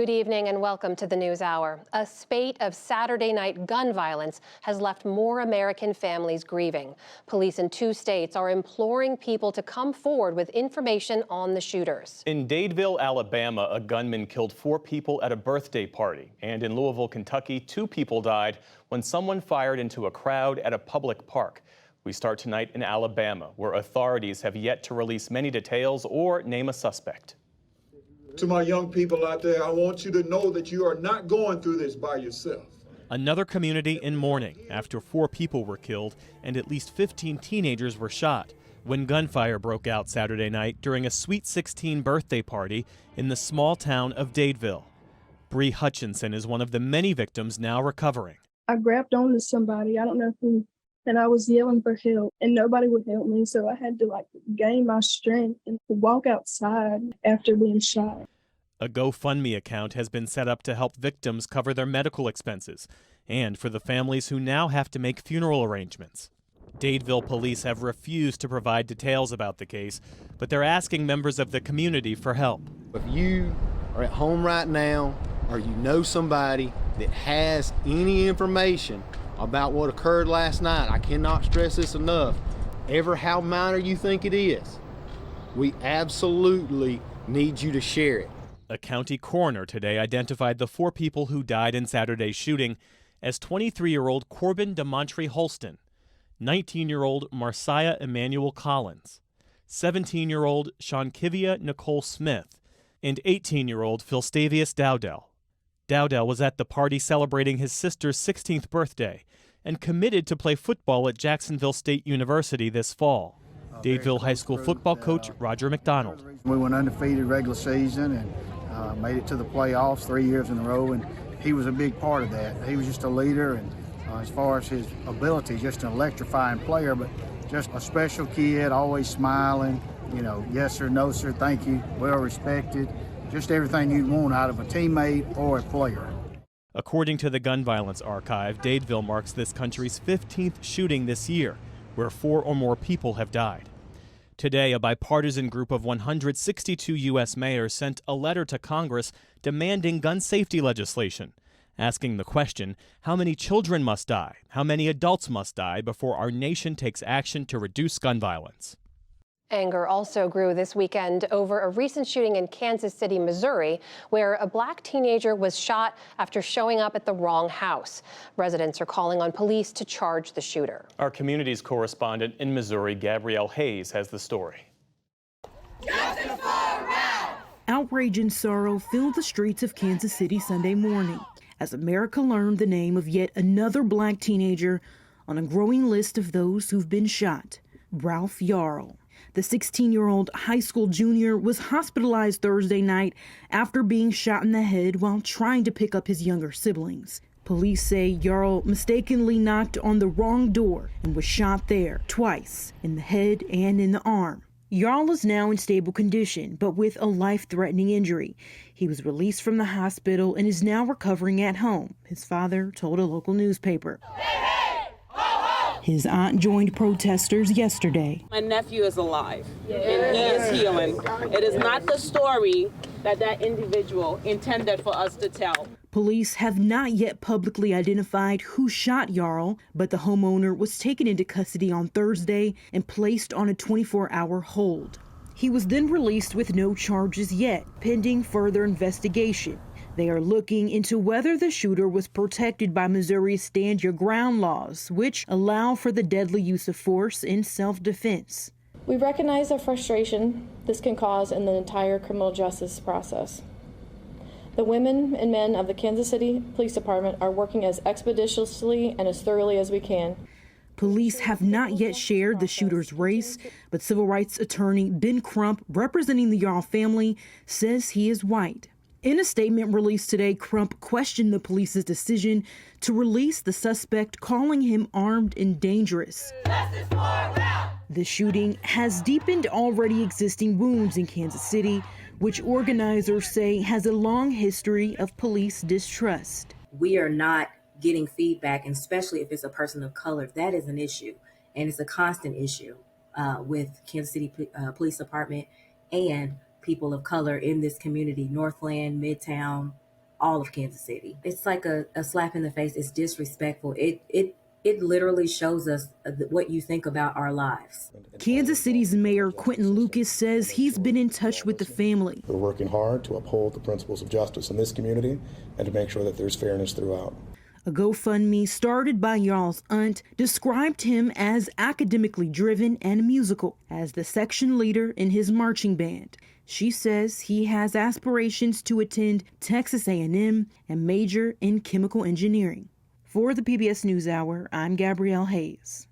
Good evening and welcome to the News Hour. A spate of Saturday night gun violence has left more American families grieving. Police in 2 states are imploring people to come forward with information on the shooters. In Dadeville, Alabama, a gunman killed 4 people at a birthday party. And in Louisville, Kentucky, 2 people died when someone fired into a crowd at a public park. We start tonight in Alabama, where authorities have yet to release many details or name a suspect. To my young people out there, I want you to know that you are not going through this by yourself. Another community in mourning after 4 people were killed and at least 15 teenagers were shot when gunfire broke out Saturday night during a Sweet 16 birthday party in the small town of Dadeville. Bree Hutchinson is one of the many victims now recovering. I grabbed onto somebody, I don't know who, and I was yelling for help, and nobody would help me, so I had to gain my strength and walk outside after being shot. A GoFundMe account has been set up to help victims cover their medical expenses and for the families who now have to make funeral arrangements. Dadeville police have refused to provide details about the case, but they're asking members of the community for help. If you are at home right now or you know somebody that has any information about what occurred last night, I cannot stress this enough, ever how minor you think it is, we absolutely need you to share it. A county coroner today identified the 4 people who died in Saturday's shooting as 23-year-old Corbin DeMontre Holston, 19-year-old Marcia Emmanuel Collins, 17-year-old Shankivia Nicole Smith, and 18-year-old Philstavius Dowdell. Dowdell was at the party celebrating his sister's 16th birthday and committed to play football at Jacksonville State University this fall. Dadeville High School football coach Roger McDonald. We went undefeated regular season and made it to the playoffs 3 years in a row, and he was a big part of that. He was just a leader, and as far as his ability, just an electrifying player, but just a special kid, always smiling, yes sir, no sir, thank you, well respected, just everything you'd want out of a teammate or a player. According to the Gun Violence Archive, Dadeville marks this country's 15th shooting this year, where 4 or more people have died. Today, a bipartisan group of 162 U.S. mayors sent a letter to Congress demanding gun safety legislation, asking the question, how many children must die, how many adults must die before our nation takes action to reduce gun violence. Anger also grew this weekend over a recent shooting in Kansas City, Missouri, where a black teenager was shot after showing up at the wrong house. Residents are calling on police to charge the shooter. Our communities correspondent in Missouri, Gabrielle Hayes, has the story. Outrage and sorrow filled the streets of Kansas City Sunday morning as America learned the name of yet another black teenager on a growing list of those who've been shot, Ralph Yarl. The 16-year-old high school junior was hospitalized Thursday night after being shot in the head while trying to pick up his younger siblings. Police say Yarl mistakenly knocked on the wrong door and was shot there twice, in the head and in the arm. Yarl is now in stable condition, but with a life-threatening injury. He was released from the hospital and is now recovering at home, his father told a local newspaper. His aunt joined protesters yesterday. My nephew is alive, and he is healing. It is not the story that individual intended for us to tell. Police have not yet publicly identified who shot Yarl, but the homeowner was taken into custody on Thursday and placed on a 24-hour hold. He was then released with no charges yet, pending further investigation. They are looking into whether the shooter was protected by Missouri's Stand Your Ground laws, which allow for the deadly use of force in self-defense. We recognize the frustration this can cause in the entire criminal justice process. The women and men of the Kansas City Police Department are working as expeditiously and as thoroughly as we can. Police have not yet shared the shooter's race, but civil rights attorney Ben Crump, representing the Yarl family, says he is white. In a statement released today, Crump questioned the police's decision to release the suspect, calling him armed and dangerous. The shooting has deepened already existing wounds in Kansas City, which organizers say has a long history of police distrust. We are not getting feedback, and especially if it's a person of color, that is an issue. And it's a constant issue with Kansas City Police Department and people of color in this community, Northland, Midtown, all of Kansas City. It's like a slap in the face. It's disrespectful. It literally shows us what you think about our lives. Kansas City's Mayor Quentin Lucas says he's been in touch with the family. We're working hard to uphold the principles of justice in this community and to make sure that there's fairness throughout. A GoFundMe started by Y'all's aunt described him as academically driven and musical, as the section leader in his marching band. She says he has aspirations to attend Texas A&M and major in chemical engineering. For the PBS NewsHour, I'm Gabrielle Hayes.